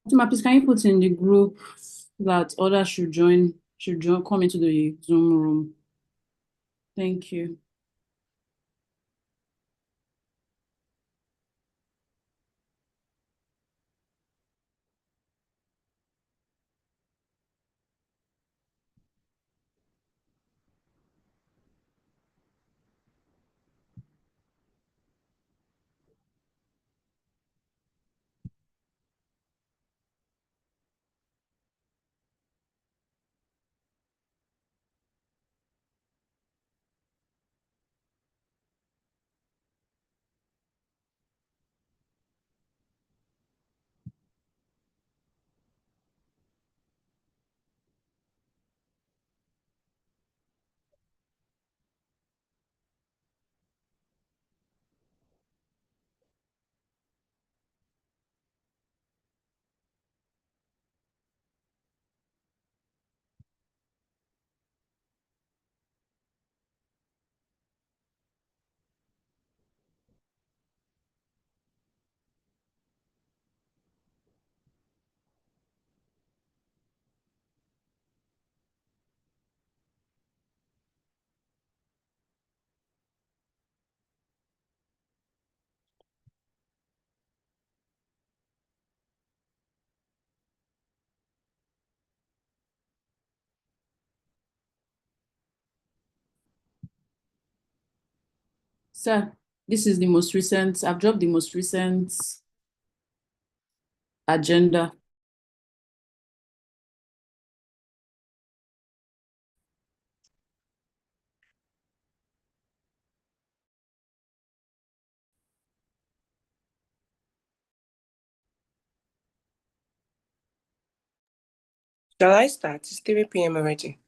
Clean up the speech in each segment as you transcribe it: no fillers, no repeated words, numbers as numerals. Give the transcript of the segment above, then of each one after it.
Fatima, please can you put in the group that others should join, come into the Zoom room. Thank you. Sir, this is the most recent, I've dropped the most recent agenda. Shall I start? It's 3 p.m. already.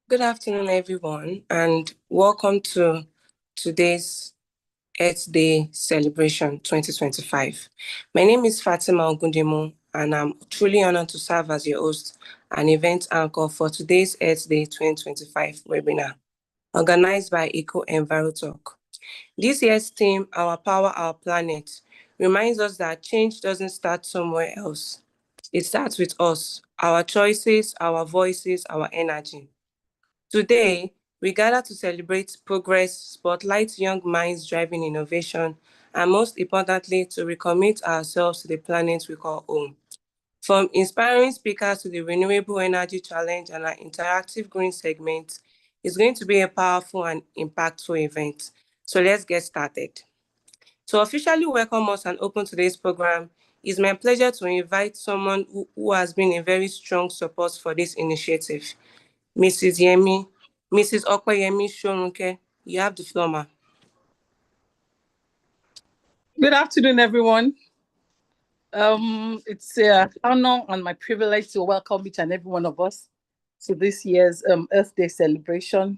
Good afternoon, everyone, and welcome to today's Earth Day celebration 2025. My name is Fatima Ogundemo, and I'm truly honored to serve as your host and event anchor for today's Earth Day 2025 webinar, organized by Eco EnviroTalk. This year's theme, Our Power, Our Planet, reminds us that change doesn't start somewhere else. It starts with us, our choices, our voices, our energy. Today, we gather to celebrate progress, spotlight young minds driving innovation, and most importantly, to recommit ourselves to the planet we call home. From inspiring speakers to the Renewable Energy Challenge and our interactive green segment, it's going to be a powerful and impactful event. So let's get started. To officially welcome us and open today's program, it's my pleasure to invite someone who has been a very strong support for this initiative. Mrs. Okoyemi Shorunke, you have the floor, ma. Good afternoon, everyone. It's an honor and my privilege to welcome each and every one of us to this year's Earth Day celebration.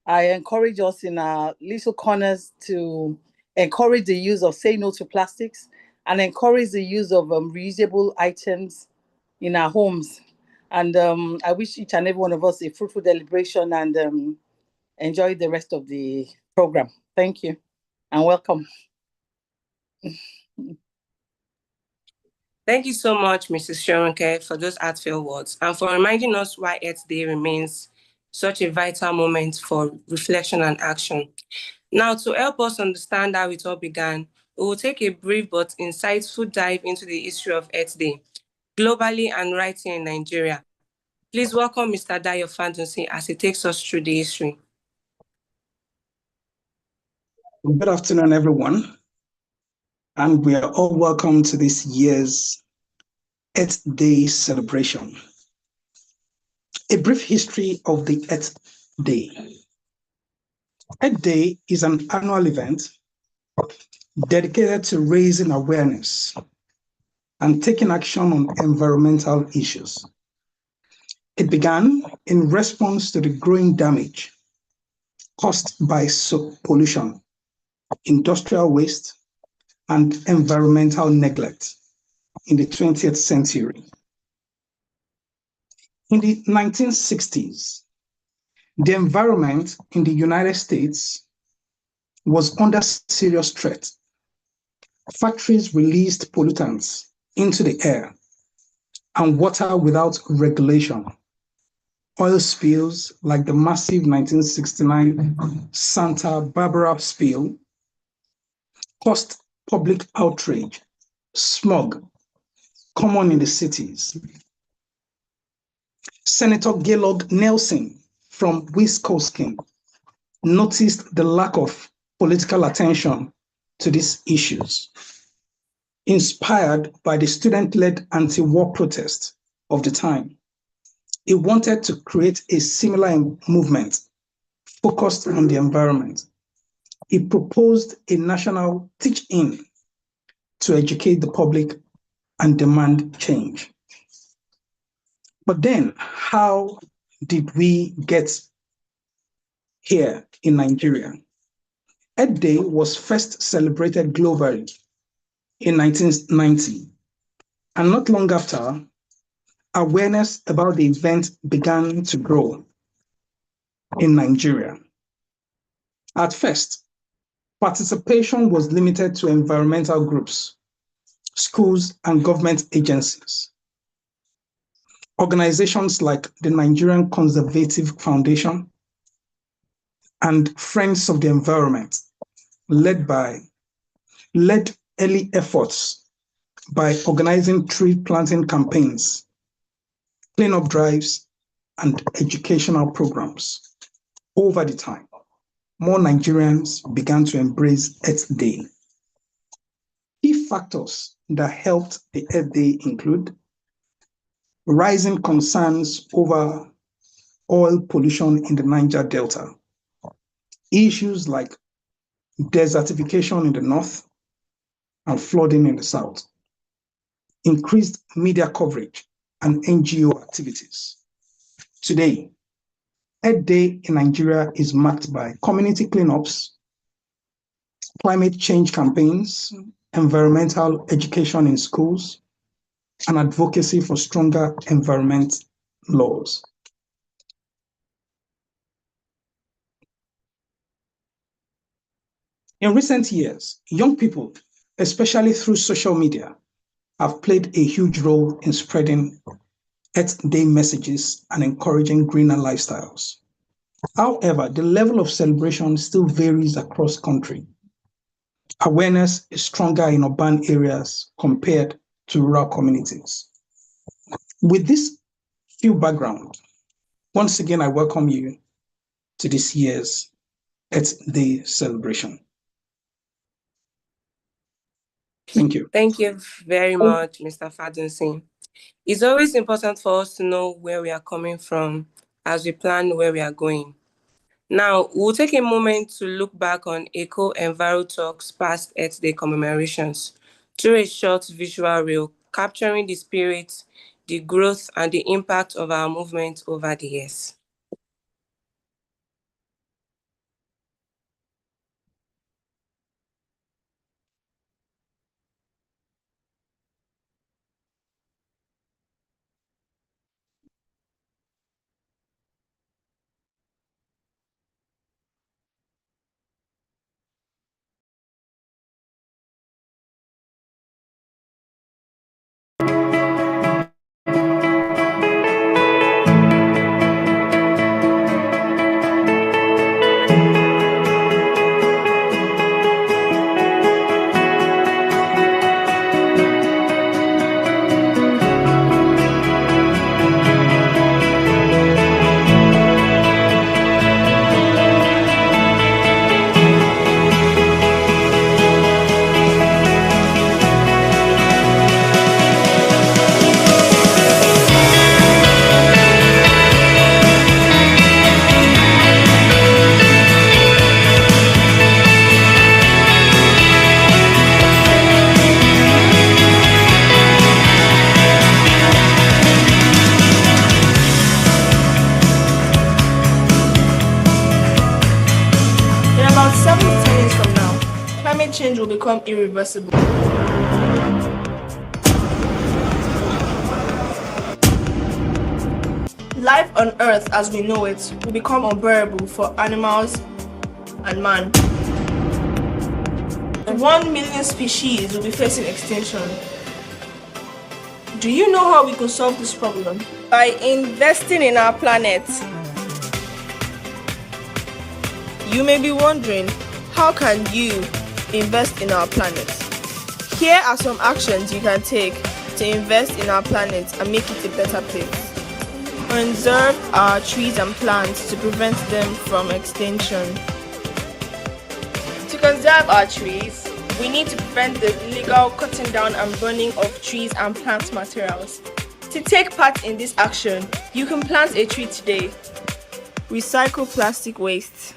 I encourage us in our little corners to encourage the use of Say No to Plastics and encourage the use of reusable items in our homes. And I wish each and every one of us a fruitful deliberation and enjoy the rest of the program. Thank you and welcome. Thank you so much, Mrs. Shorunke, for those heartfelt words and for reminding us why Earth Day remains such a vital moment for reflection and action. Now, to help us understand how it all began, we will take a brief but insightful dive into the history of Earth Day, globally and right here in Nigeria. Please welcome Mr. Dayo Fandunsi as he takes us through the history. Good afternoon, everyone, and we are all welcome to this year's Earth Day celebration. A brief history of the Earth Day. Earth Day is an annual event dedicated to raising awareness and taking action on environmental issues. It began in response to the growing damage caused by pollution, industrial waste, and environmental neglect in the 20th century. In the 1960s, the environment in the United States was under serious threat. Factories released pollutants into the air and water without regulation. Oil spills like the massive 1969 Santa Barbara spill caused public outrage, smog, common in the cities. Senator Gaylord Nelson from Wisconsin noticed the lack of political attention to these issues. Inspired by the student-led anti-war protest of the time, he wanted to create a similar movement focused on the environment. He proposed a national teach-in to educate the public and demand change. But then, how did we get here in Nigeria? Earth Day was first celebrated globally in 1990, and not long after, awareness about the event began to grow in Nigeria. At first, participation was limited to environmental groups, schools, and government agencies. Organizations like the Nigerian Conservative Foundation and Friends of the Environment led early efforts by organizing tree planting campaigns, cleanup drives, and educational programs. Over the time, more Nigerians began to embrace Earth Day. Key factors that helped the Earth Day include rising concerns over oil pollution in the Niger Delta, issues like desertification in the north and flooding in the south, increased media coverage and NGO activities. Today, Earth Day in Nigeria is marked by community cleanups, climate change campaigns, environmental education in schools, and advocacy for stronger environment laws. In recent years, young people, especially through social media, have played a huge role in spreading Earth Day messages and encouraging greener lifestyles. However, the level of celebration still varies across country. Awareness is stronger in urban areas compared to rural communities. With this few background, once again, I welcome you to this year's Earth Day celebration. Thank you. Thank you very much, Mr. Fadunsin. It's always important for us to know where we are coming from as we plan where we are going. Now, we'll take a moment to look back on Eco-Enviro-Talk's past Earth Day commemorations through a short visual reel capturing the spirit, the growth, and the impact of our movement over the years. Change will become irreversible. Life on Earth as we know it will become unbearable for animals and man. 1 million species will be facing extinction. Do you know how we could solve this problem? By investing in our planet. You may be wondering, how can you invest in our planet? Here are some actions you can take to invest in our planet and make it a better place. Conserve our trees and plants to prevent them from extinction. To conserve our trees, we need to prevent the illegal cutting down and burning of trees and plant materials. To take part in this action, you can plant a tree today. Recycle plastic waste.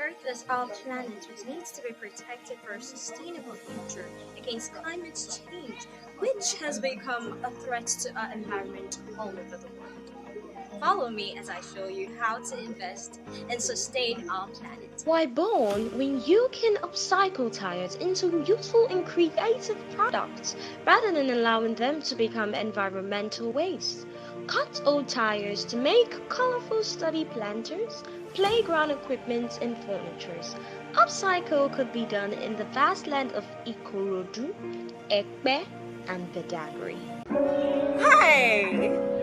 Earth is our planet, which needs to be protected for a sustainable future against climate change, which has become a threat to our environment all over the world. Follow me as I show you how to invest and sustain our planet. Why born when you can upcycle tires into useful and creative products rather than allowing them to become environmental waste? Cut old tires to make colorful study planters, playground equipment and furniture. Upcycle could be done in the vast land of Ikorodu, Ekpe and Badagry. Hi!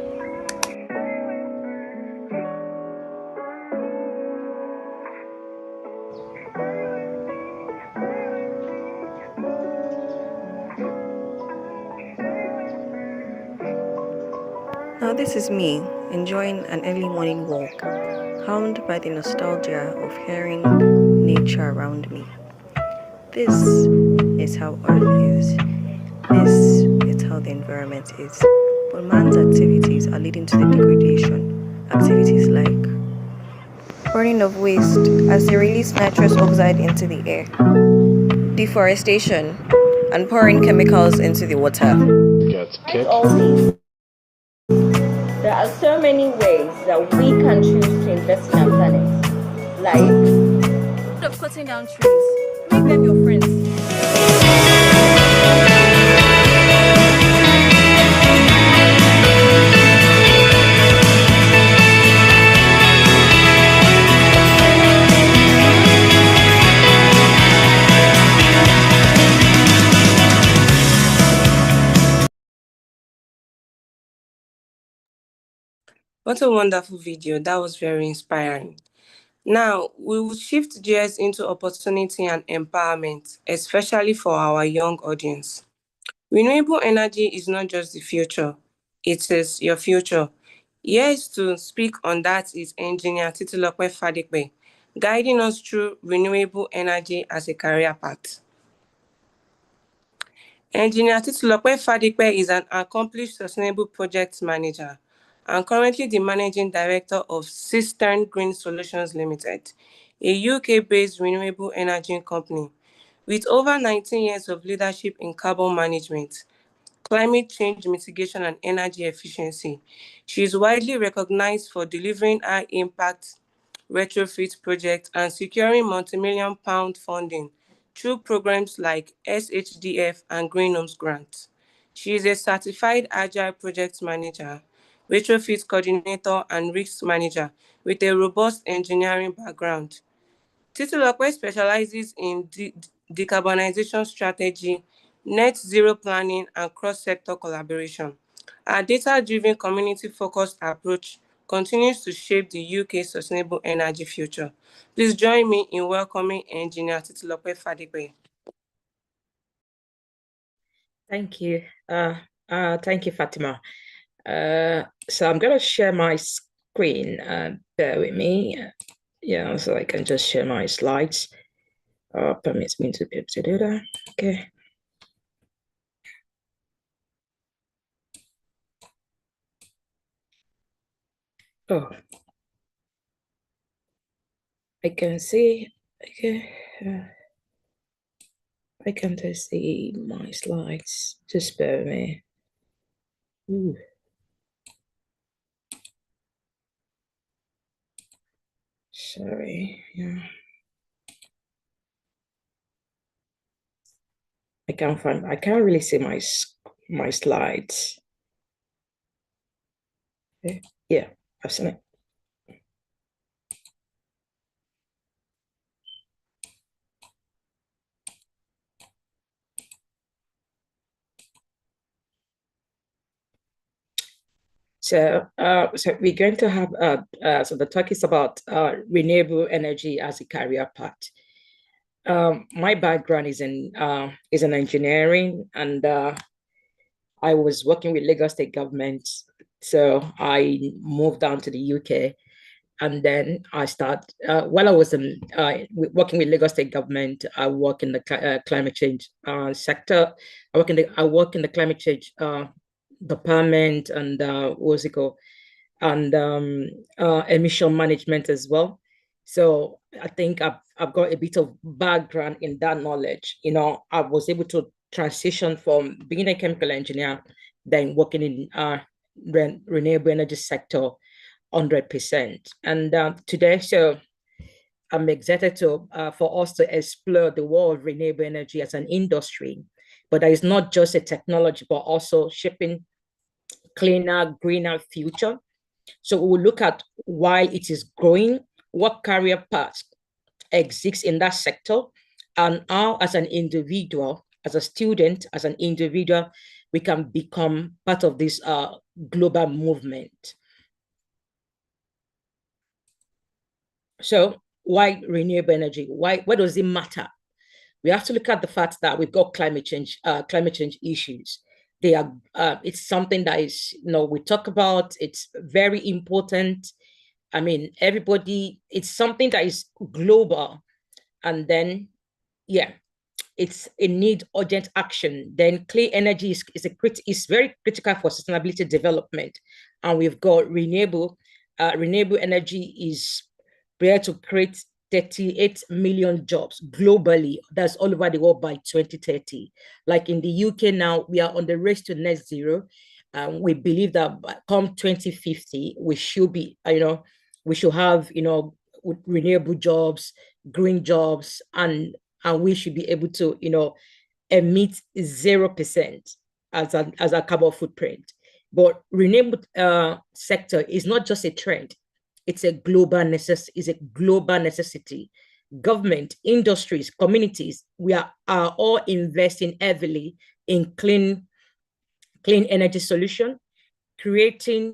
Now this is me, enjoying an early morning walk, calmed by the nostalgia of hearing nature around me. This is how Earth is. This is how the environment is. but man's activities are leading to the degradation. Activities like burning of waste as they release nitrous oxide into the air, deforestation, and pouring chemicals into the water. Despite all these, there are so many ways that we can choose to invest in our planet, like of cutting down trees, make them your friends. What a wonderful video. That was very inspiring. Now, we will shift gears into opportunity and empowerment, especially for our young audience. Renewable energy is not just the future, it is your future. Here to speak on that is Engineer Titilope Fadipe, guiding us through renewable energy as a career path. Engineer Titilope Fadipe is an accomplished sustainable project manager and currently the managing director of Cistern Green Solutions Limited, a UK-based renewable energy company. With over 19 years of leadership in carbon management, climate change mitigation, and energy efficiency, she is widely recognized for delivering high-impact retrofit projects and securing multi-million pound funding through programs like SHDF and Green Homes Grant. She is a certified Agile project manager, retrofit coordinator, and risk manager with a robust engineering background. Titilope specializes in decarbonization strategy, net zero planning, and cross-sector collaboration. Our data-driven, community-focused approach continues to shape the UK's sustainable energy future. Please join me in welcoming Engineer Titilope Fadipe. Thank you. Thank you, Fatima. So I'm going to share my screen. Bear with me. Yeah, so I can just share my slides. Permits me to be able to do that. Okay. Oh, I can see. Okay. I can't see my slides. Just bear with me. Ooh. Sorry. Yeah. I can't really see my slides. Okay. Yeah, I've seen it. So we're going to have so the talk is about renewable energy as a career path. My background is in engineering, and I was working with Lagos State government. So I moved down to the UK, and then I started while I was working with Lagos State government. I work in the climate change sector. I work in the climate change department, and what's it called, and emission management as well. So I think I've got a bit of background in that knowledge. You know, I was able to transition from being a chemical engineer, then working in renewable energy sector 100%. And today, so I'm excited to for us to explore the world of renewable energy as an industry. But that is not just a technology, but also shaping cleaner, greener future. So we will look at why it is growing, what career paths exists in that sector, and how as an individual, as a student, as an individual, we can become part of this global movement. So why renewable energy? Why does it matter? We have to look at the fact that we've got climate change issues. They are it's something that is, you know, we talk about. It's very important. I mean, everybody, it's something that is global. And then, yeah, it's a need urgent action. Then clean energy is very critical for sustainability development. And we've got renewable energy is there to create 38 million jobs globally. That's all over the world by 2030. Like in the UK now, we are on the race to net zero. We believe that come 2050, we should be, we should have, renewable jobs, green jobs, and we should be able to, emit 0% as a carbon footprint. But renewable sector is not just a trend; it's a global necessity. Government, industries, communities, we are all investing heavily in clean energy solution, creating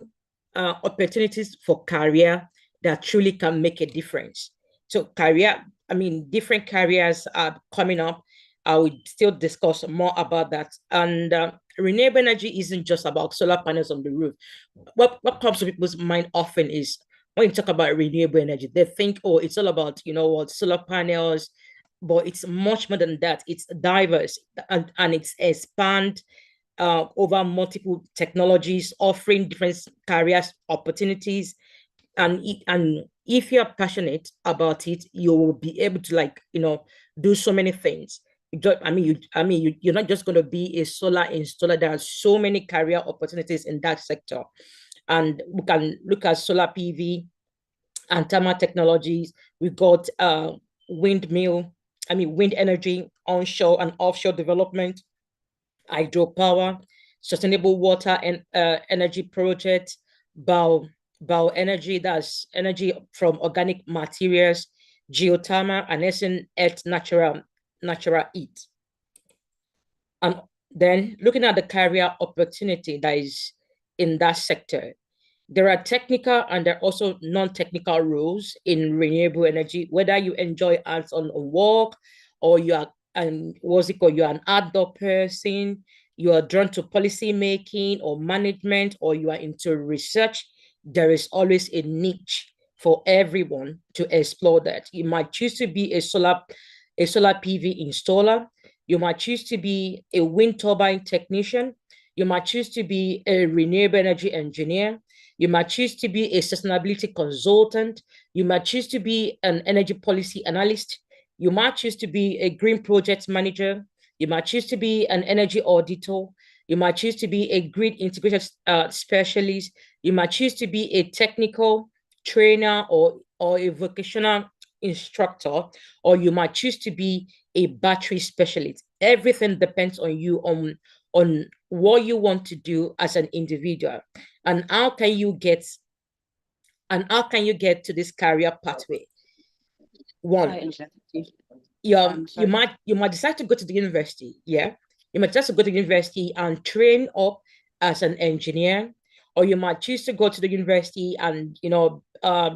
opportunities for career that truly can make a difference. So different careers are coming up. I will still discuss more about that. And renewable energy isn't just about solar panels on the roof. What comes to people's mind often is when you talk about renewable energy, they think, oh, it's all about, solar panels, but it's much more than that. It's diverse and it's expand over multiple technologies, offering different careers opportunities. And if you're passionate about it, you will be able to do so many things. You're not just going to be a solar installer. There are so many career opportunities in that sector. And we can look at solar PV and thermal technologies. We've got wind energy, onshore and offshore development, hydropower, sustainable water and energy projects, bioenergy, that's energy from organic materials, geothermal, and earth natural heat. And then looking at the career opportunity that is in that sector, there are technical and there are also non-technical roles in renewable energy, whether you enjoy hands-on work or you're an outdoor person, you are drawn to policy making or management, or you are into research. There is always a niche for everyone to explore that. You might choose to be a solar PV installer. You might choose to be a wind turbine technician. You might choose to be a renewable energy engineer. You might choose to be a sustainability consultant. You might choose to be an energy policy analyst. You might choose to be a green project manager. You might choose to be an energy auditor. You might choose to be a grid integration specialist. You might choose to be a technical trainer or a vocational instructor, or you might choose to be a battery specialist. Everything depends on you, on what you want to do as an individual, and how can you get to this career pathway. One, you might decide to go to the university. Yeah, you might just go to the university and train up as an engineer, or you might choose to go to the university and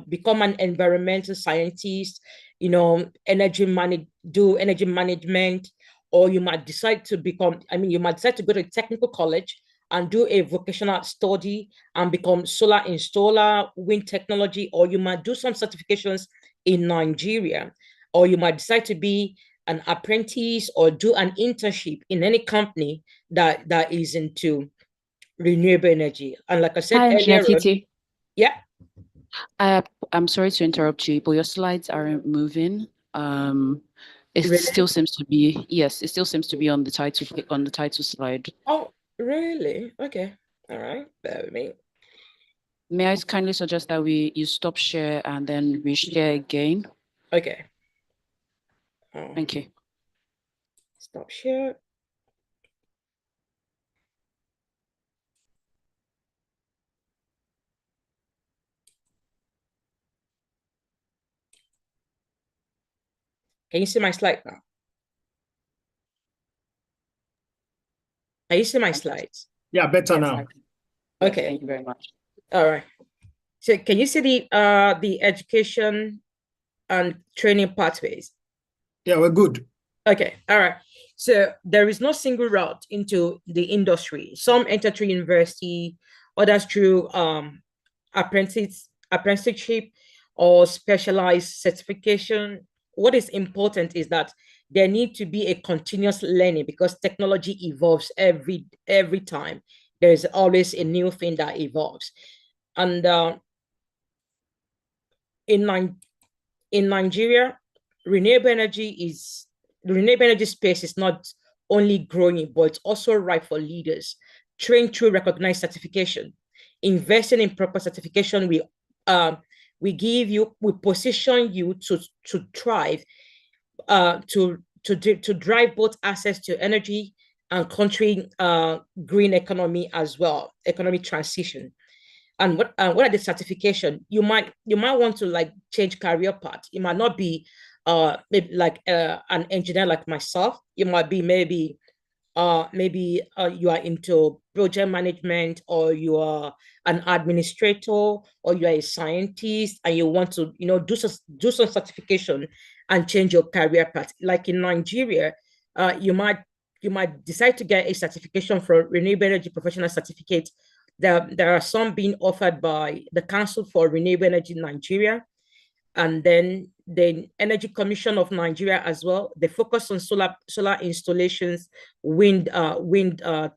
become an environmental scientist, do energy management, or you might decide to go to a technical college and do a vocational study and become solar installer, wind technology, or you might do some certifications in Nigeria, or you might decide to be an apprentice or do an internship in any company that is into renewable energy. And like I said earlier, yeah. I'm sorry to interrupt you, but your slides aren't moving. It Really? still seems to be, yes, it still seems to be on the title slide. Oh, really? Okay. All right. Bear with me. May I kindly suggest that you stop share and then reshare again? Okay. Thank you. Stop share. Can you see my slide now? Can you see my slides? Yeah, better now. Okay. Thank you very much. All right. So can you see the education and training pathways? Yeah, we're good. Okay. All right. So there is no single route into the industry. Some enter through university, others through apprenticeship or specialized certification, what is important is that there need to be a continuous learning, because technology evolves every time. There's always a new thing that evolves. And in Nigeria, the renewable energy space is not only growing, but it's also ripe for leaders. Trained through recognized certification, investing in proper certification, we position you to thrive, to drive both access to energy and country green economy as well, economic transition. And what are the certification? You might want to like change career path. You might not be maybe like an engineer like myself. You might be maybe you are into project management, or you are an administrator, or you are a scientist, and you want to do some certification and change your career path. Like in Nigeria, you might decide to get a certification for renewable energy professional certificate. There are some being offered by the Council for Renewable Energy in Nigeria, and then the Energy Commission of Nigeria as well. They focus on solar installations, wind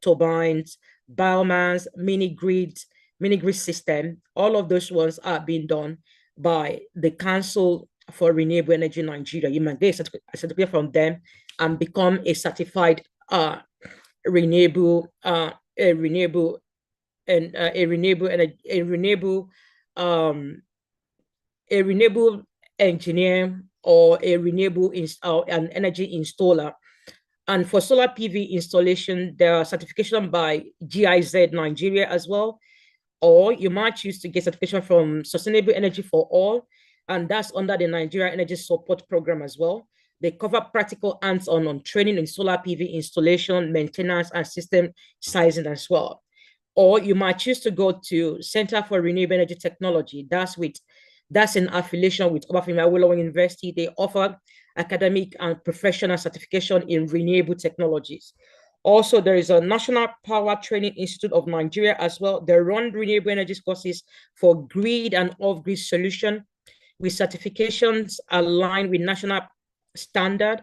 turbines, biomass, mini grid system. All of those ones are being done by the Council for Renewable Energy in Nigeria. You might get a certificate from them and become a certified renewable engineer, or a renewable an energy installer. And for solar PV installation, there are certification by GIZ Nigeria as well, or you might choose to get certification from Sustainable Energy for All, and that's under the Nigeria Energy Support Program as well. They cover practical hands-on on training in solar PV installation, maintenance, and system sizing as well. Or you might choose to go to Center for Renewable Energy Technology. That's in affiliation with Obafemi Awolowo University. They offer academic and professional certification in renewable technologies. Also, there is a National Power Training Institute of Nigeria as well. They run renewable energy courses for grid and off-grid solution with certifications aligned with national standard.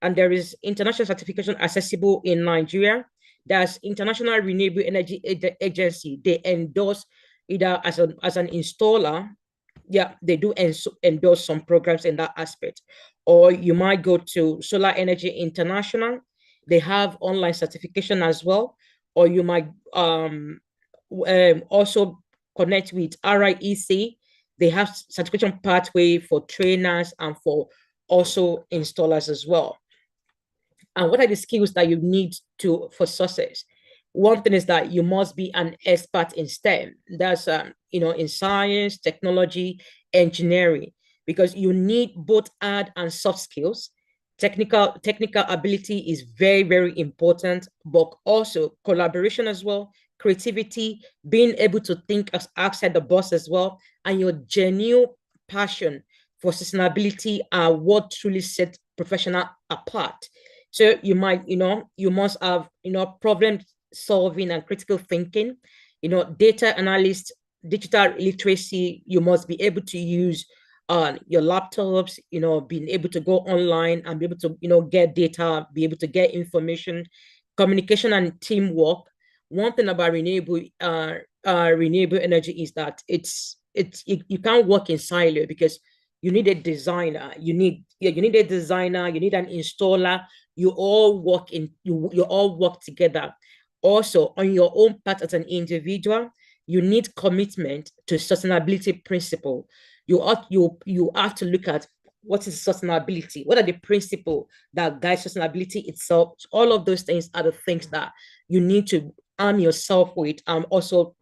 And there is international certification accessible in Nigeria. There's International Renewable Energy Agency. They endorse either as an installer. Yeah, they do endorse some programs in that aspect. Or you might go to Solar Energy International. They have online certification as well. Or you might also connect with RIEC. They have certification pathway for trainers and for also installers as well. And what are the skills that you need for success? One thing is that you must be an expert in STEM. That's in science, technology, engineering, because you need both hard and soft skills. Technical ability is very, very important, but also collaboration as well, creativity, being able to think outside the box as well, and your genuine passion for sustainability are what truly sets professional apart. So you must have, problem solving and critical thinking, data analyst, digital literacy. You must be able to use your laptops, being able to go online and be able to, get data, be able to get information, communication and teamwork. One thing about renewable energy is that you can't work in silo, because you need a designer, you need an installer. You all work together. Also, on your own part as an individual, you need commitment to sustainability principle. You have to look at what is sustainability, what are the principles that guide sustainability itself. All of those things are the things that you need to arm yourself with, and also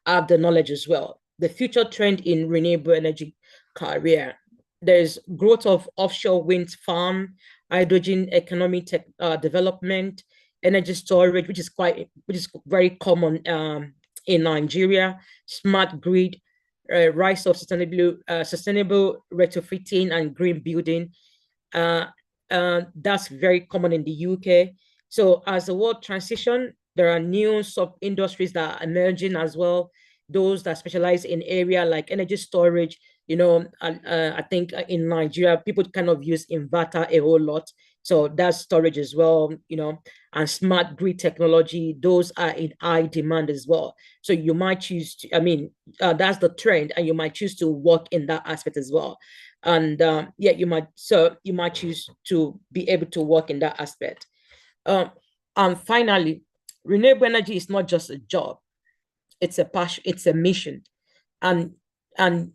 have the knowledge as well. The future trend in renewable energy career, there's growth of offshore wind farm, hydrogen economic development, energy storage, which is very common in Nigeria, smart grid, rise of sustainable retrofitting and green building. That's very common in the UK. So as the world transition, there are new sub-industries that are emerging as well. Those that specialize in area like energy storage, I think in Nigeria, people kind of use inverter a whole lot. So that's storage as well, and smart grid technology, those are in high demand as well. So you might choose to, that's the trend, and you might choose to work in that aspect as well. And you might choose to be able to work in that aspect. And finally, renewable energy is not just a job, it's a passion, it's a mission. And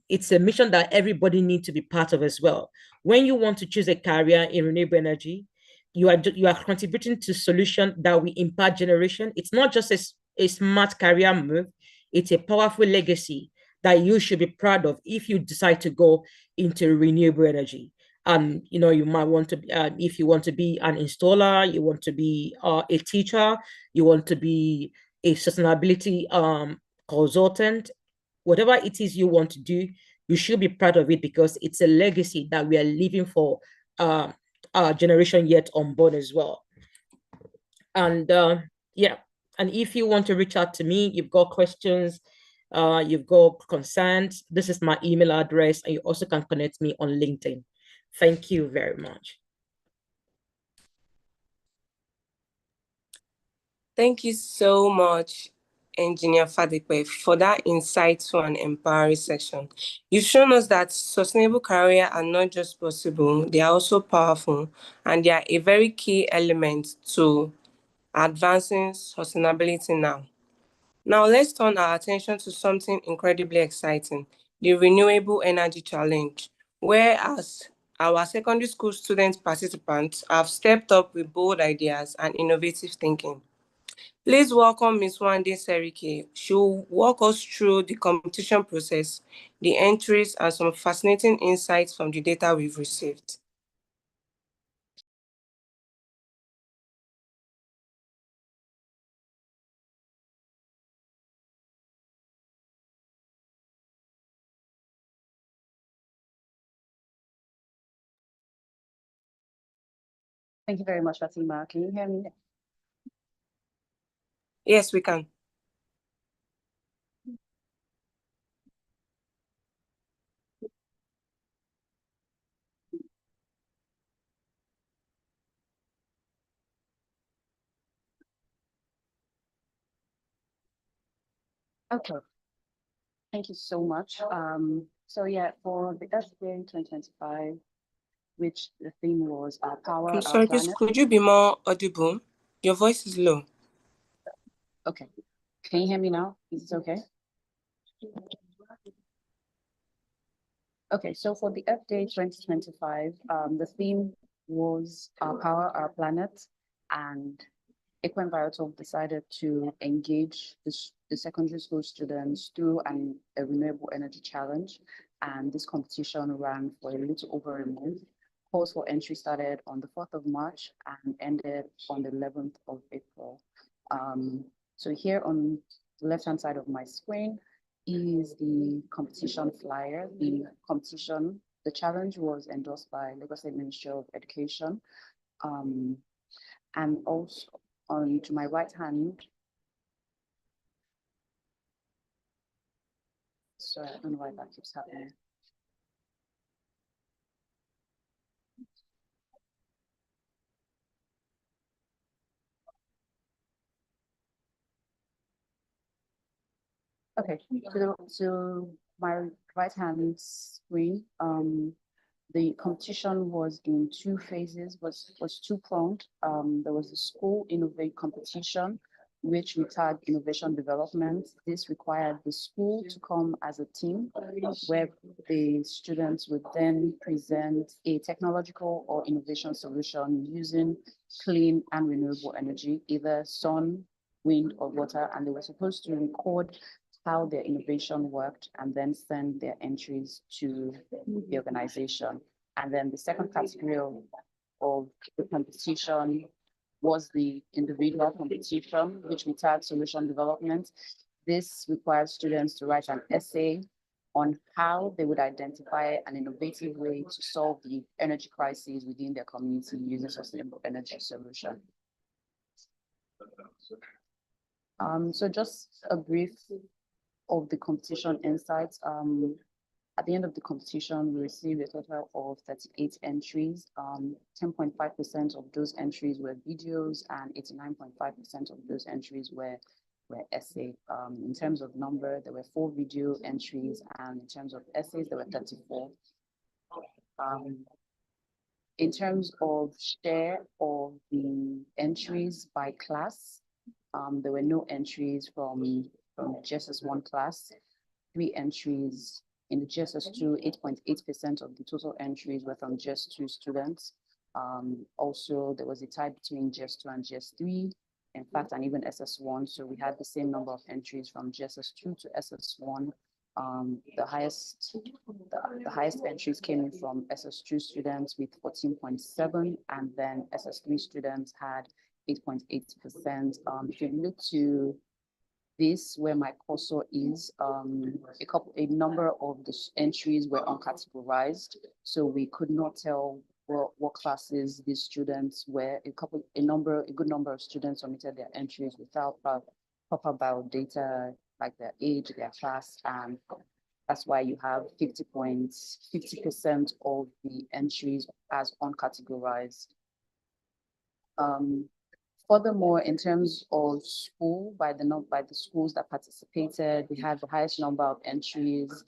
it's a mission that everybody needs to be part of as well. When you want to choose a career in renewable energy, you are contributing to solution that will impact generation. It's not just a smart career move, it's a powerful legacy that you should be proud of if you decide to go into renewable energy. You might want to, if you want to be an installer, you want to be a teacher, you want to be a sustainability consultant, whatever it is you want to do, you should be proud of it, because it's a legacy that we are leaving for our generation yet unborn as well. And and if you want to reach out to me, you've got questions, you've got concerns, this is my email address, and you also can connect me on LinkedIn. Thank you very much. Thank you so much, Engineer Fadipe, for that insightful and empowering section. You've shown us that sustainable careers are not just possible, they are also powerful, and they are a very key element to advancing sustainability now. Now, let's turn our attention to something incredibly exciting, the Renewable Energy Challenge, whereas our secondary school student participants have stepped up with bold ideas and innovative thinking. Please welcome Ms. Wande Seriki. She will walk us through the competition process, the entries, and some fascinating insights from the data we've received. Thank you very much, Fatima. Can you hear me? Yes, we can. Okay. Thank you so much. So yeah, for the Earth Day 2025, which the theme was Power I'm Our sorry, please, Planet. could you be more audible? Your voice is low. Okay. Can you hear me now? Is it okay? Okay, so for the Earth Day 2025, the theme was Power Our Planet, and EcoEnviroTalk decided to engage the secondary school students through a renewable energy challenge. And this competition ran for a little over a month. Calls for entry started on the 4th of March and ended on the 11th of April. So here on the left-hand side of my screen is the competition flyer. The challenge was endorsed by Lagos State Ministry of Education. And also to my right hand, sorry, I don't know why that keeps happening. Okay, to my right hand screen, the competition was in two phases, was two-pronged. There was a school innovate competition, which we tagged innovation development. This required the school to come as a team, where the students would then present a technological or innovation solution using clean and renewable energy, either sun, wind, or water, and they were supposed to record how their innovation worked and then send their entries to the organization. And then the second category of the competition was the individual competition, which we tagged solution development. This requires students to write an essay on how they would identify an innovative way to solve the energy crisis within their community using sustainable energy solution. So just a brief of the competition insights. At the end of the competition, we received a total of 38 entries. 10.5% of those entries were videos and 89.5% of those entries were essay. In terms of number, there were 4 video entries, and in terms of essays, there were 34. In terms of share of the entries by class, there were no entries from GSS1 class, 3 entries in the GSS2, 8.8% of the total entries were from GS2 students. Also, there was a tie between GS2 and GS3, in fact, and even SS1. So we had the same number of entries from GSS2 to SS1. The highest entries came in from SS2 students with 14.7, and then SS3 students had 8.8%. If you look to this, where my cursor is, a number of the entries were uncategorized, so we could not tell what classes these students were. A good number of students submitted their entries without proper biodata, like their age, their class, and that's why you have 50% of the entries as uncategorized. Furthermore, in terms of school, by the schools that participated, we had the highest number of entries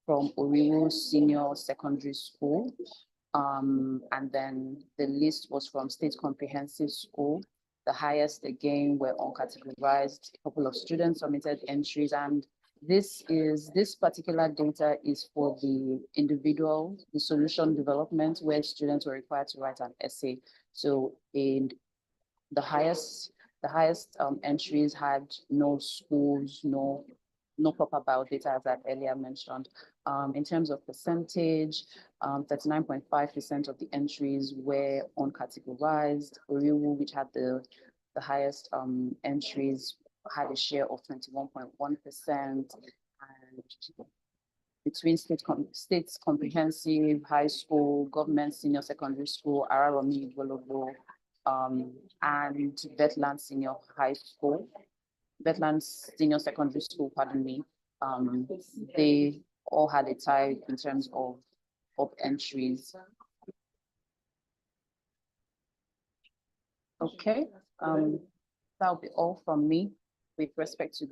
from Oriwo Senior Secondary School. And then the list was from State Comprehensive School. The highest, again, were uncategorized. A couple of students submitted entries, and this particular data is for the individual, the solution development, where students were required to write an essay. So in the highest entries had no schools, no proper biodata, as I earlier mentioned. In terms of percentage, 39.5% of the entries were uncategorized. Oriwo, which had the highest entries, had a share of 21.1%, and between states comprehensive, high school, government senior secondary school, Araromi Igbologbo, and Bethlehem Senior High School, Bethlehem Senior Secondary School, pardon me, they all had a tie in terms of entries. Okay, that'll be all from me with respect to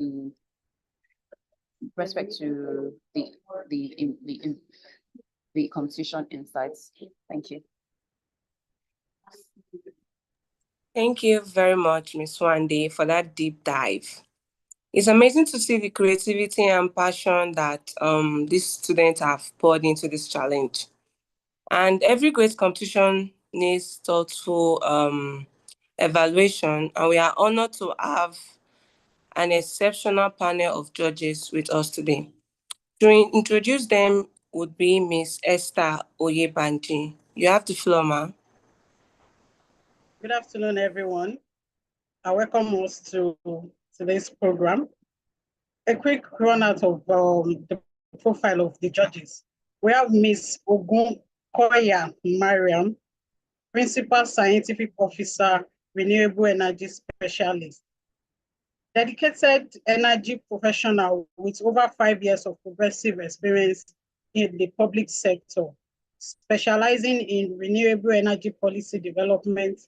the competition insights. Thank you. Thank you very much, Ms. Wande, for that deep dive. It's amazing to see the creativity and passion that these students have poured into this challenge. And every great competition needs thoughtful evaluation, and we are honored to have an exceptional panel of judges with us today. To introduce them would be Ms. Esther Oyebanji. You have the floor, ma'am. Good afternoon, everyone. I welcome us to today's program. A quick run out of the profile of the judges. We have Ms. Ogunkoya Mariam, Principal Scientific Officer, Renewable Energy Specialist. Dedicated energy professional with over 5 years of progressive experience in the public sector, specializing in renewable energy policy development,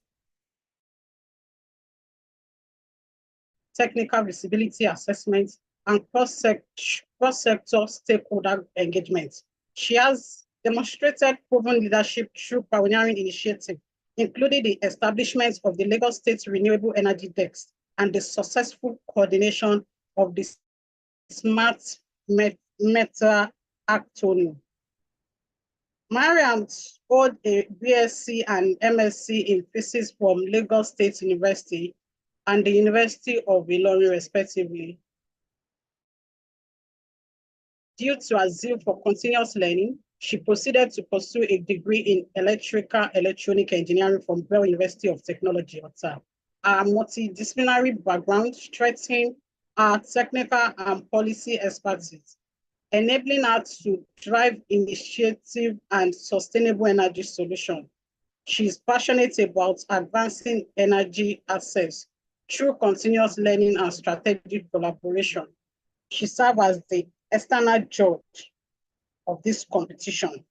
technical visibility assessment, and cross-sector stakeholder engagement. She has demonstrated proven leadership through pioneering initiatives, including the establishment of the Lagos State Renewable Energy Desk and the successful coordination of the Smart Meter Actonium. Mariam scored a BSc and MSc in physics from Lagos State University and the University of Ilorin, respectively. Due to her zeal for continuous learning, she proceeded to pursue a degree in electronic engineering from Bell University of Technology, Ota. Her multidisciplinary background strengthened her technical and policy expertise, enabling her to drive initiative and sustainable energy solutions. She is passionate about advancing energy access through continuous learning and strategic collaboration. She serves as the external judge of this competition.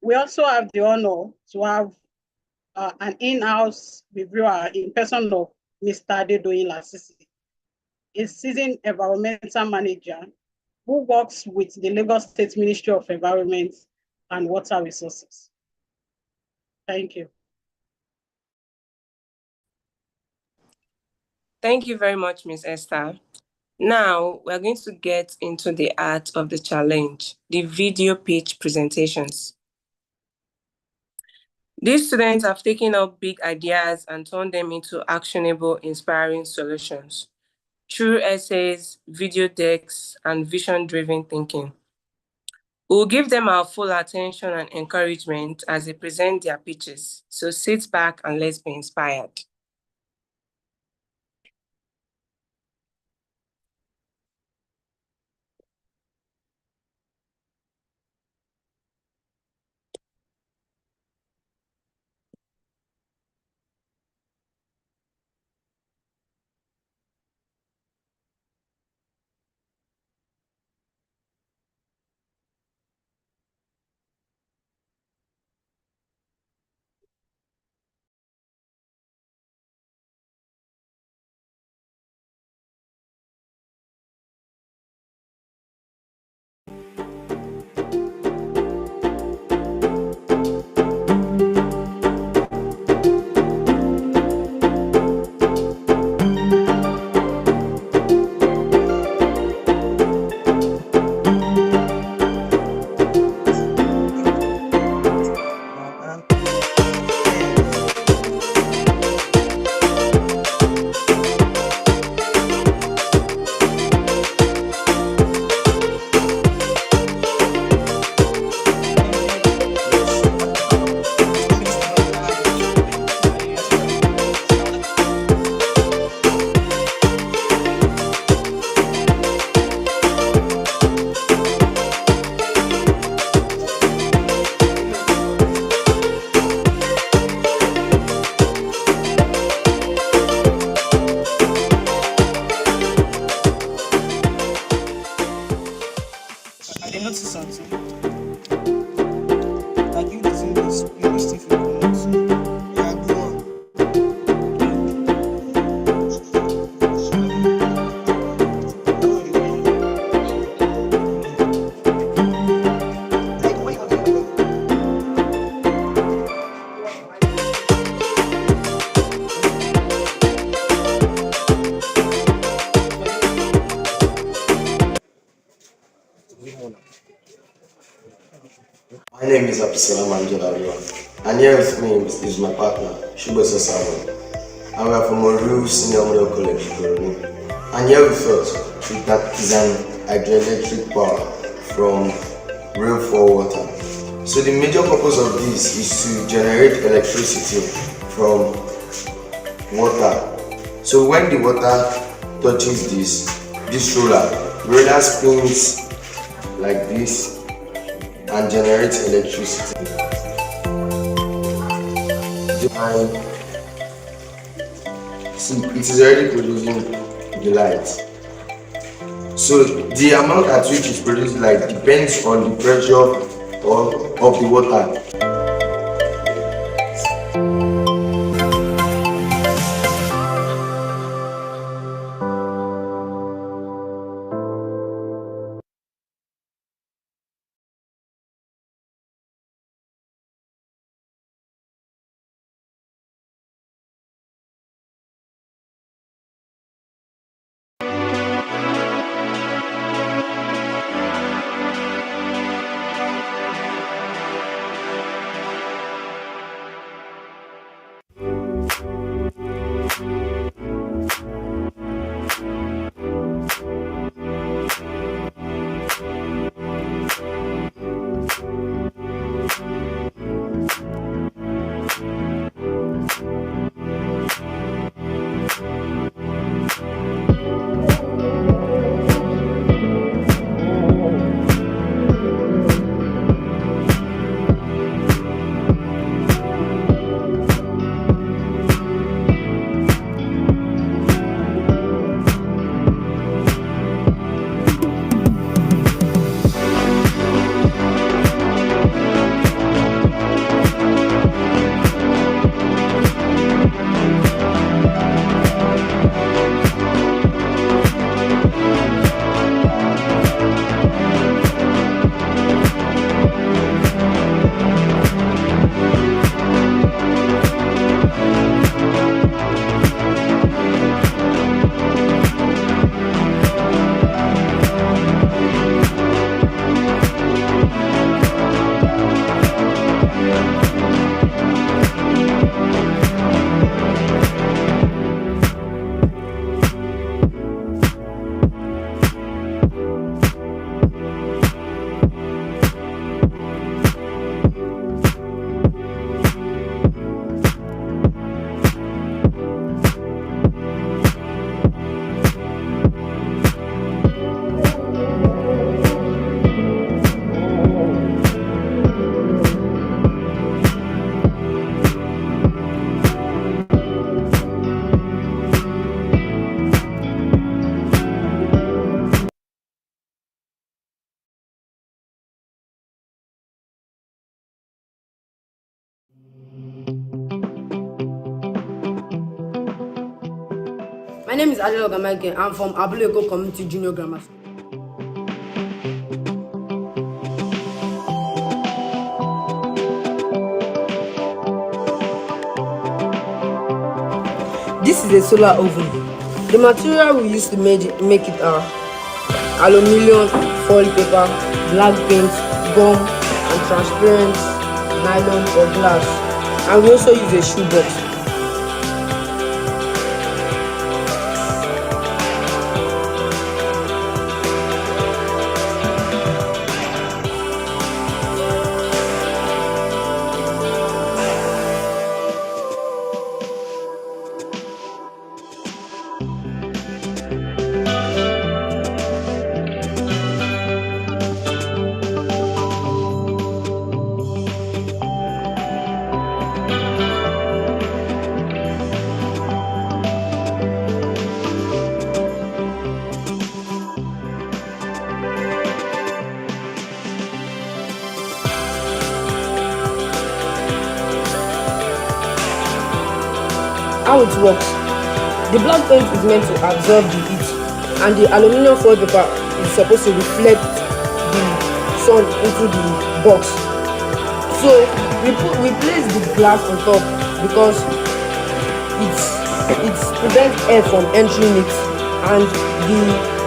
We also have the honor to have an in-house reviewer in person of Mr. Adedoyin Lasisi, a seasoned environmental manager who works with the Lagos State Ministry of Environment and Water Resources. Thank you. Thank you very much, Ms. Esther. Now, we're going to get into the art of the challenge, the video pitch presentations. These students have taken up big ideas and turned them into actionable, inspiring solutions through essays, video decks, and vision-driven thinking. We'll give them our full attention and encouragement as they present their pitches. So sit back and let's be inspired. My name is Abdulsalam Anjalaria, and here with me is my partner, Shubasa Samuel, and we are from Oru Senior Model College, Ikorodu. And here with us is an hydroelectric power from rainfall water. So the major purpose of this is to generate electricity from water. So when the water touches this roller spins like this and generates electricity. And see, it is already producing the light. So the amount at which it produces light depends on the pressure of the water. My name is Adelo Gamake. I'm from Abuleko Community Junior Grammar School. This is a solar oven. The material we used to make it are aluminium, foil paper, black paint, gum, and transparent nylon or glass. And we also use a shoebox. How it works. The black paint is meant to absorb the heat, and the aluminium foil paper is supposed to reflect the sun into the box. So we place the glass on top because it prevents air from entering it, and the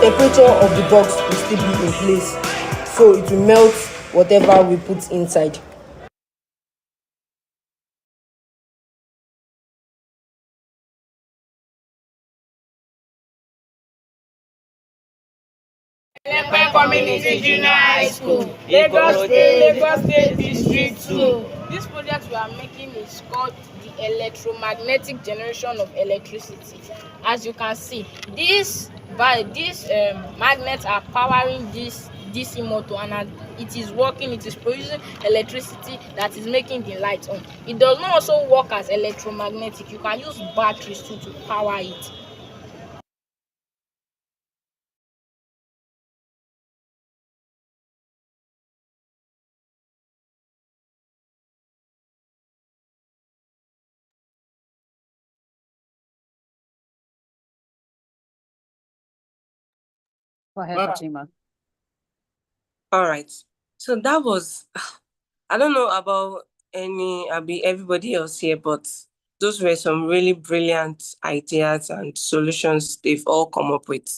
temperature of the box will still be in place, so it will melt whatever we put inside. Community Junior High School, Lagos State District 2. This project we are making is called the electromagnetic generation of electricity. As you can see, these magnets are powering this DC motor, and as it is working, it is producing electricity that is making the light on. It does not also work as electromagnetic. You can use batteries too to power it. Go ahead, Fatima. All right. So that was, I don't know about everybody else here, but those were some really brilliant ideas and solutions they've all come up with.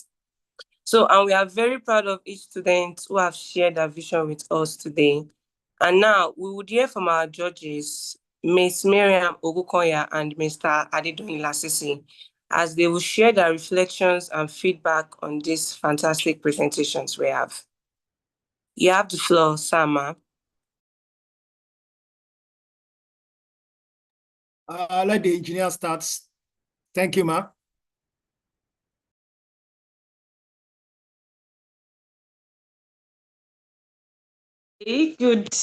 So, and we are very proud of each student who have shared their vision with us today. And now we would hear from our judges, Ms. Miriam Ogukoya and Mr. Adedoni Lasisi, as they will share their reflections and feedback on these fantastic presentations we have. You have the floor, Sama. Let the engineer start. Thank you, Ma. Good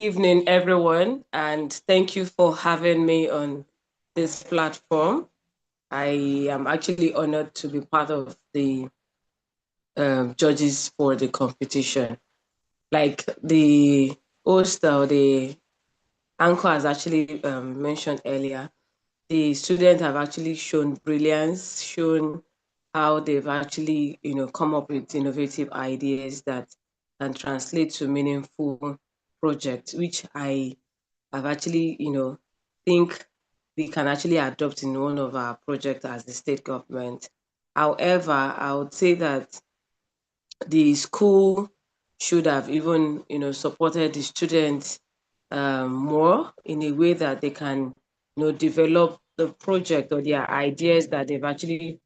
evening, everyone, and thank you for having me on this platform. I am actually honored to be part of the judges for the competition. Like the host or the anchor has actually mentioned earlier, the students have actually shown brilliance, shown how they've actually, come up with innovative ideas that can translate to meaningful projects, which I have actually, think we can actually adopt in one of our projects as the state government. However, I would say that the school should have even, supported the students more in a way that they can, develop the project or their ideas that they've actually,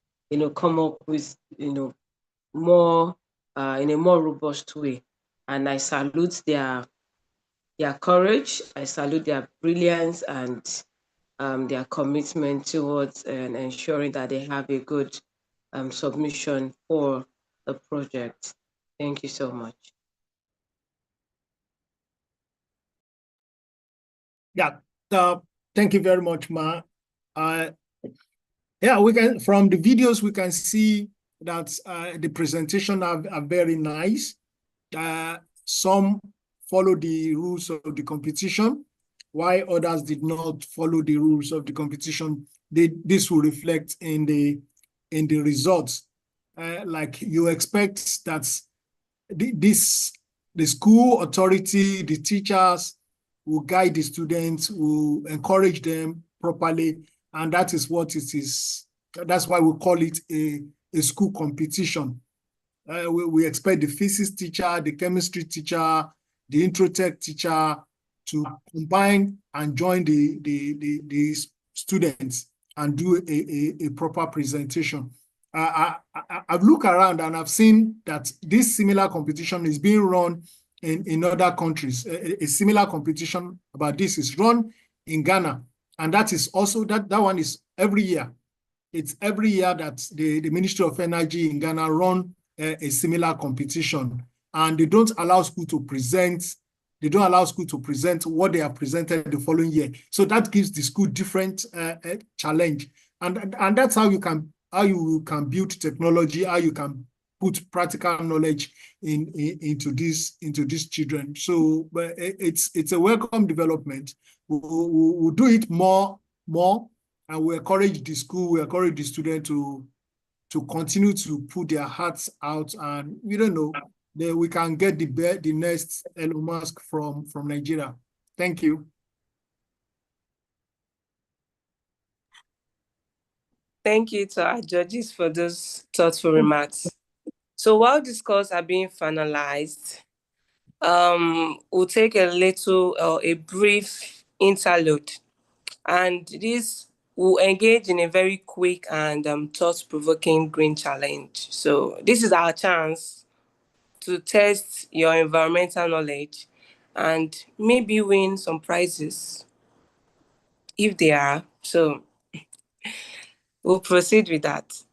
come up with, more in a more robust way. And I salute their courage. I salute their brilliance and their commitment towards ensuring that they have a good submission for the project. Thank you so much. Yeah, thank you very much, Ma. Yeah, we can, from the videos, we can see that the presentation are very nice. Some follow the rules of the competition, while others did not follow the rules of the competition. This will reflect in the in the results. Like you expect that the school authority, the teachers will guide the students, will encourage them properly, and that is what it is. That's why we call it a school competition. We expect the physics teacher, the chemistry teacher, the introtech teacher to combine and join the students and do a proper presentation. I've looked around and I've seen that this similar competition is being run in other countries. A similar competition about this is run in Ghana, and that is also that one is every year. It's every year that the Ministry of Energy in Ghana run a similar competition, and they don't allow school to present. They don't allow school to present what they have presented the following year. So that gives the school different challenge, and that's how you can build technology, how you can put practical knowledge into these children. So it's a welcome development. We'll do it more, and we encourage the school, we encourage the student to continue to put their hearts out, and we don't know that we can get the next Elon Musk from Nigeria. Thank you. Thank you to our judges for those thoughtful remarks. So while the scores are being finalized, we'll take a brief interlude, and this will engage in a very quick and thought-provoking green challenge. So this is our chance to test your environmental knowledge and maybe win some prizes if they are. So we'll proceed with that.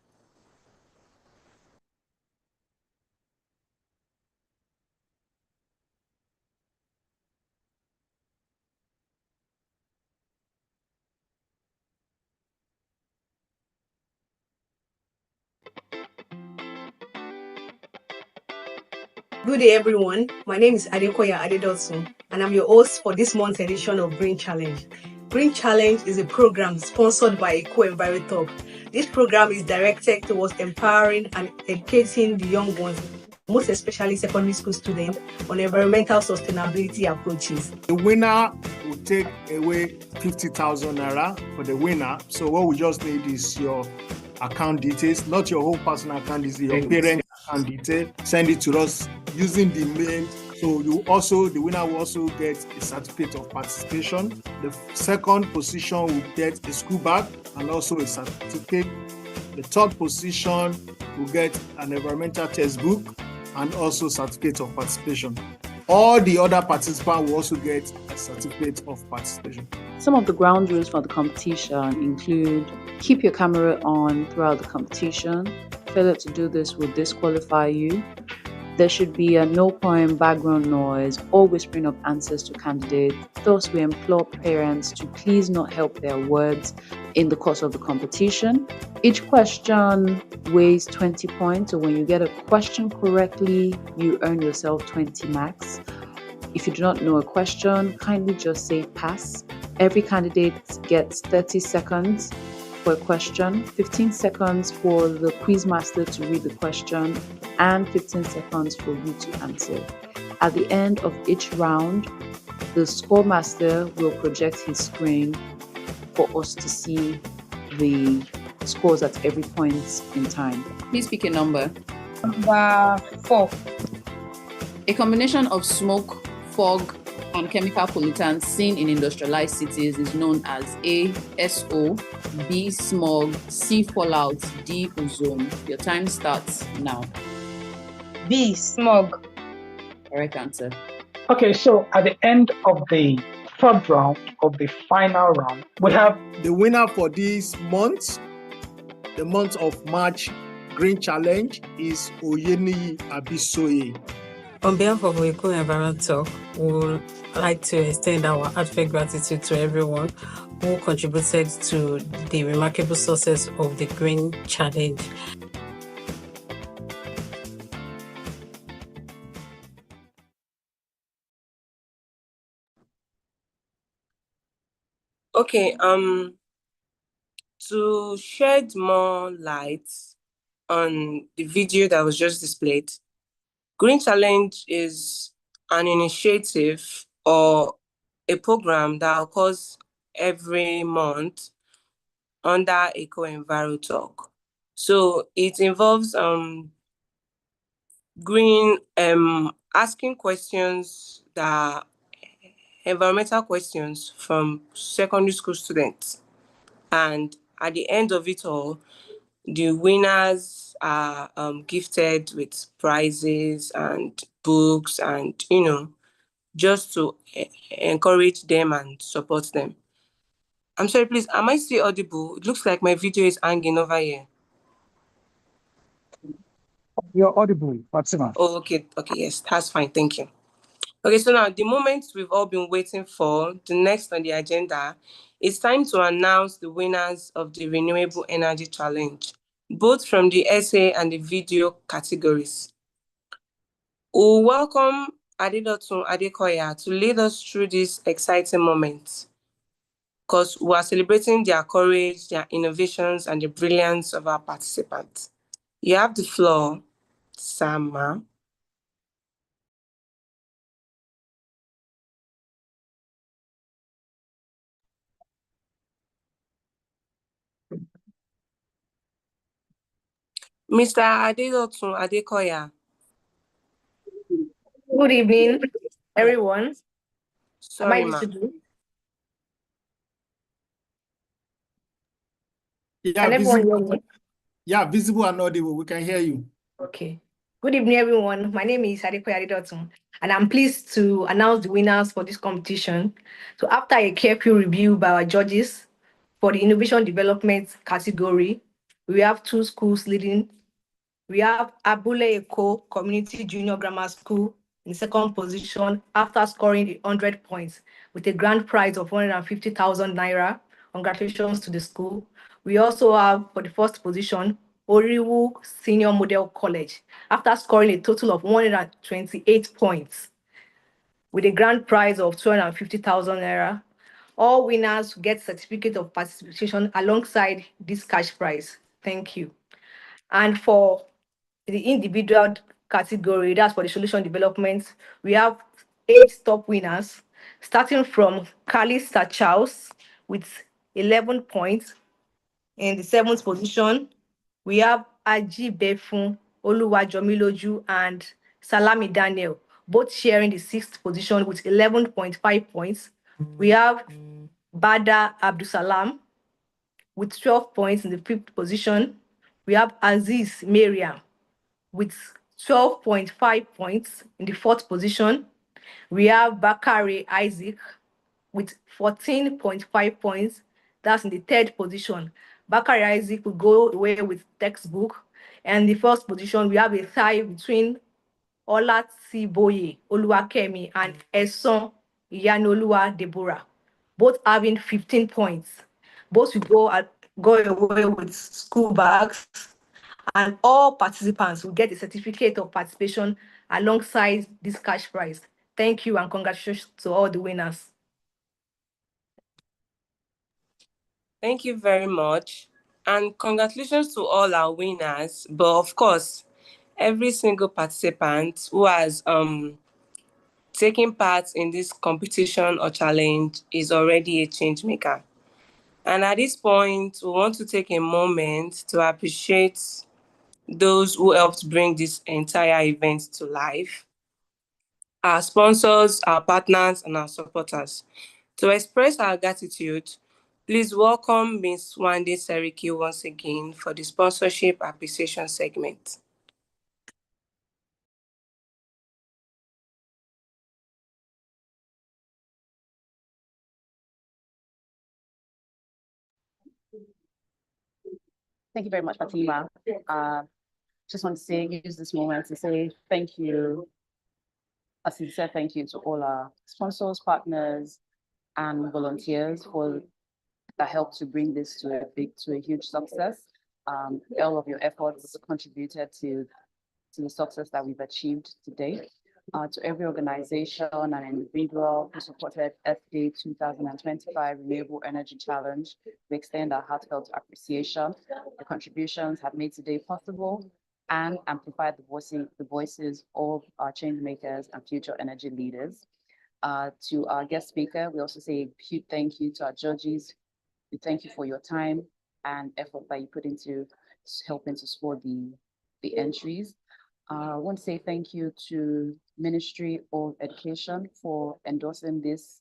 Good day, everyone. My name is Adekoya Adedosun, and I'm your host for this month's edition of Green Challenge. Green Challenge is a program sponsored by Eco-Envirotalk. This program is directed towards empowering and educating the young ones, most especially secondary school students, on environmental sustainability approaches. The winner will take away 50,000 naira for the winner. So what we just need is your account details, not your own personal account, is your parent account detail. Send it to us using the mail. So the winner will also get a certificate of participation. The second position will get a school bag and also a certificate. The third position will get an environmental textbook and also certificate of participation. All the other participants will also get a certificate of participation. Some of the ground rules for the competition include: keep your camera on throughout the competition. Failure to do this will disqualify you. There should be no poem background noise or whispering of answers to candidates. Thus, we implore parents to please not help their words in the course of the competition. Each question weighs 20 points, so when you get a question correctly, you earn yourself 20 marks. If you do not know a question, kindly just say pass. Every candidate gets 30 seconds for a question, 15 seconds for the quiz master to read the question, and 15 seconds for you to answer. At the end of each round, the score master will project his screen for us to see the scores at every point in time. Please pick a number. Number 4. A combination of smoke, fog, and chemical pollutants seen in industrialized cities is known as A, SO, B, smog, C, fallout, D, ozone. Your time starts now. B, smog. Correct answer. Okay, so at the end of the third round of the final round, we have the winner for this month, the month of March Green Challenge, is Oyeni Abisoye. On behalf of Eco-Envirotalk, we would like to extend our heartfelt gratitude to everyone who contributed to the remarkable success of the Green Challenge. Okay, To shed more light on the video that was just displayed, Green Challenge is an initiative or a program that occurs every month under Eco-Enviro Talk. So it involves asking questions that are environmental questions from secondary school students. And at the end of it all, the winners are gifted with prizes and books and, just to encourage them and support them. I'm sorry, please, am I still audible? It looks like my video is hanging over here. You're audible, Fatima. Oh, okay, yes, that's fine, thank you. Okay, so now the moment we've all been waiting for, the next on the agenda, it's time to announce the winners of the Renewable Energy Challenge, both from the essay and the video categories. We welcome Adedotun Adekoya to lead us through this exciting moment, because we are celebrating their courage, their innovations, and the brilliance of our participants. You have the floor, Sama. Mr. Adedotun Adekoya. Good evening, everyone. Sorry, Am I ma. visible? Yeah, Can everyone hear visible. me? Yeah, visible and audible. We can hear you. Okay. Good evening, everyone. My name is Adekoya Adedotun, and I'm pleased to announce the winners for this competition. So after a careful review by our judges for the innovation development category, we have 2 schools leading. We have Abule Eko Community Junior Grammar School in second position after scoring 100 points with a grand prize of 150,000 naira. Congratulations to the school. We also have for the first position Oriwu Senior Model College after scoring a total of 128 points with a grand prize of 250,000 naira. All winners get certificate of participation alongside this cash prize. Thank you. And for the individual category, that's for the solution development, we have 8 top winners, starting from Kalista Charles with 11 points. In the 7th position, we have Aji Befun, Oluwajomiloju, and Salami Daniel, both sharing the 6th position with 11.5 points. We have Bada Abdusalam with 12 points in the 5th position. We have Aziz Miriam with 12.5 points in the 4th position. We have Bakari Isaac with 14.5 points. That's in the 3rd position. Bakari Isaac will go away with textbook. And the 1st position, we have a tie between Olatiboye Oluwakemi and Eson Iyanoluwa Deborah, both having 15 points. Both will go away with school bags, and all participants will get a certificate of participation alongside this cash prize. Thank you and congratulations to all the winners. Thank you very much. And congratulations to all our winners. But of course, every single participant who has taken part in this competition or challenge is already a change maker. And at this point, we want to take a moment to appreciate those who helped bring this entire event to life, our sponsors, our partners, and our supporters. To express our gratitude, please welcome Ms. Wande Seriki once again for the sponsorship appreciation segment. Thank you very much, Fatima. Just want to use this moment to say thank you, a sincere thank you to all our sponsors, partners, and volunteers for the help to bring this to a huge success. All of your efforts contributed to the success that we've achieved today. to every organization and individual who supported FD 2025 Renewable Energy Challenge. We extend our heartfelt appreciation. The contributions have made today possible and amplified the voices of our change makers and future energy leaders. To our guest speaker, we also say a huge thank you to our judges. We thank you for your time and effort that you put into helping to score the entries. I want to say thank you to Ministry of Education for endorsing this.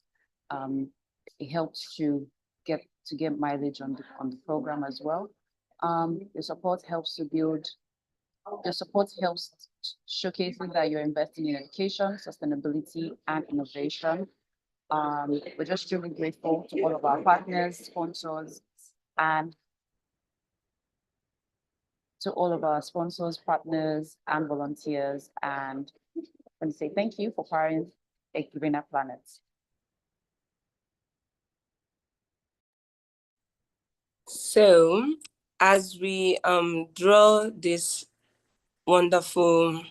It helps to get mileage on the program as well. Your support helps showcasing that you're investing in education, sustainability, and innovation. We're just truly grateful to all of our partners, sponsors, and partners, and volunteers. And I want to say thank you for powering a greener planet. So, as we draw this wonderful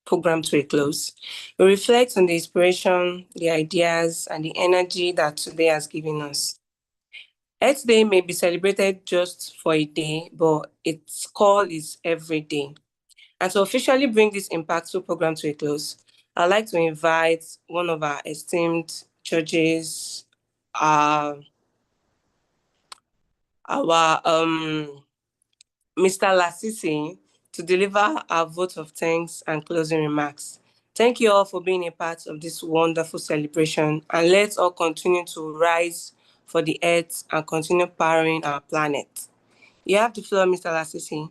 program to a close, we reflect on the inspiration, the ideas, and the energy that today has given us. Earth Day may be celebrated just for a day, but its call is every day. And to officially bring this impactful program to a close, I'd like to invite one of our esteemed judges, our Mr. Lasisi, to deliver our vote of thanks and closing remarks. Thank you all for being a part of this wonderful celebration, and let's all continue to rise for the earth and continue powering our planet. You have the floor, Mr. Lasisi.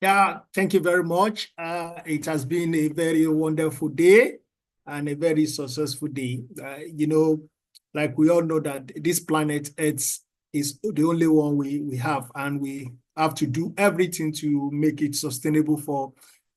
Yeah, thank you very much. It has been a very wonderful day and a very successful day. Like we all know that this planet Earth is the only one we have, and we have to do everything to make it sustainable for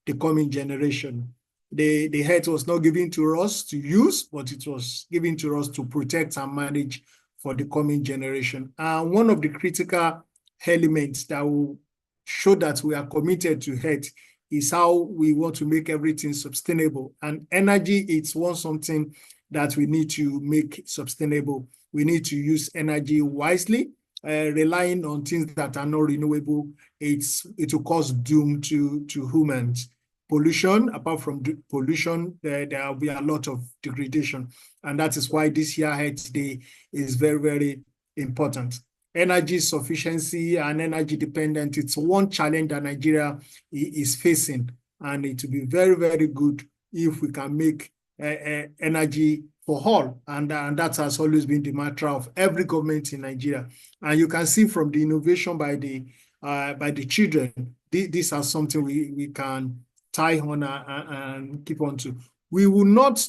the coming generation. The Earth was not given to us to use, but it was given to us to protect and manage for the coming generation. And one of the critical elements that will show that we are committed to Earth is how we want to make everything sustainable. And energy, it's something that we need to make sustainable. We need to use energy wisely. Relying on things that are not renewable, it will cause doom to humans. Pollution, apart from pollution, there will be a lot of degradation. And that is why this year Earth Day is very, very important. Energy sufficiency and energy dependence, it's one challenge that Nigeria is facing. And it will be very, very good if we can make energy for all. And that has always been the mantra of every government in Nigeria. And you can see from the innovation by the children, these are something we can tie on and keep on to. We will not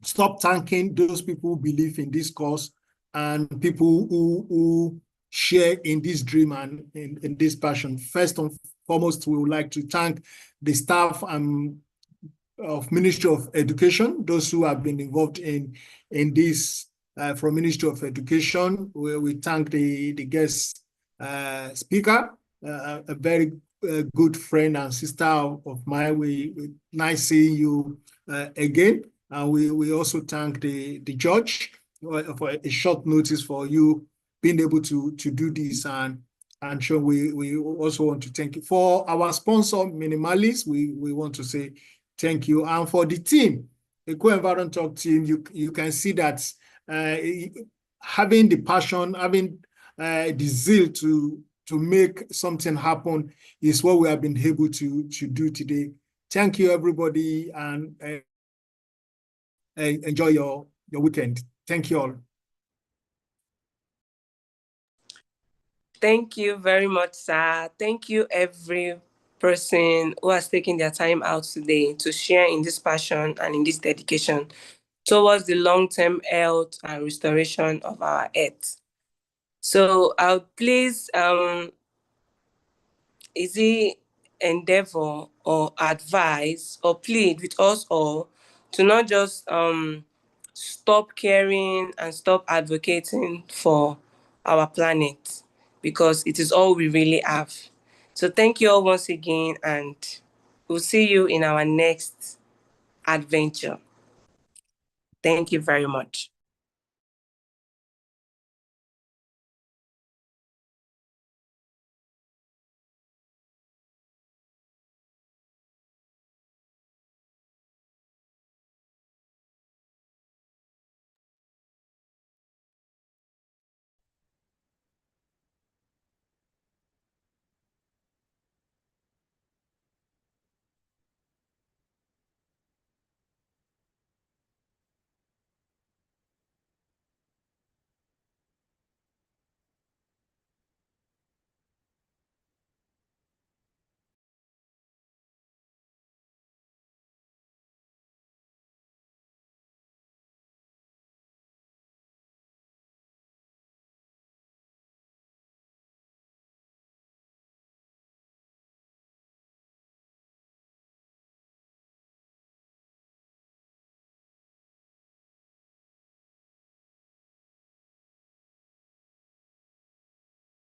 stop thanking those people who believe in this cause and people who share in this dream and in this passion. First and foremost, we would like to thank the staff of Ministry of Education, those who have been involved in this from Ministry of Education. We thank the guest speaker, a very good friend and sister of mine. We nice seeing you again. And we also thank the judge for a short notice for you being able to do this. And sure, we also want to thank you. For our sponsor, Minimalist, we want to say thank you. And for the team, the Eco-Environment Talk team, you can see that having the passion, having the zeal to make something happen is what we have been able to do today. Thank you, everybody, and enjoy your weekend. Thank you all. Thank you very much, sir. Thank you, every person who has taken their time out today to share in this passion and in this dedication towards the long-term health and restoration of our earth. So I'll please, endeavor or advise or plead with us all to not just stop caring and stop advocating for our planet, because it is all we really have. So thank you all once again, and we'll see you in our next adventure. Thank you very much.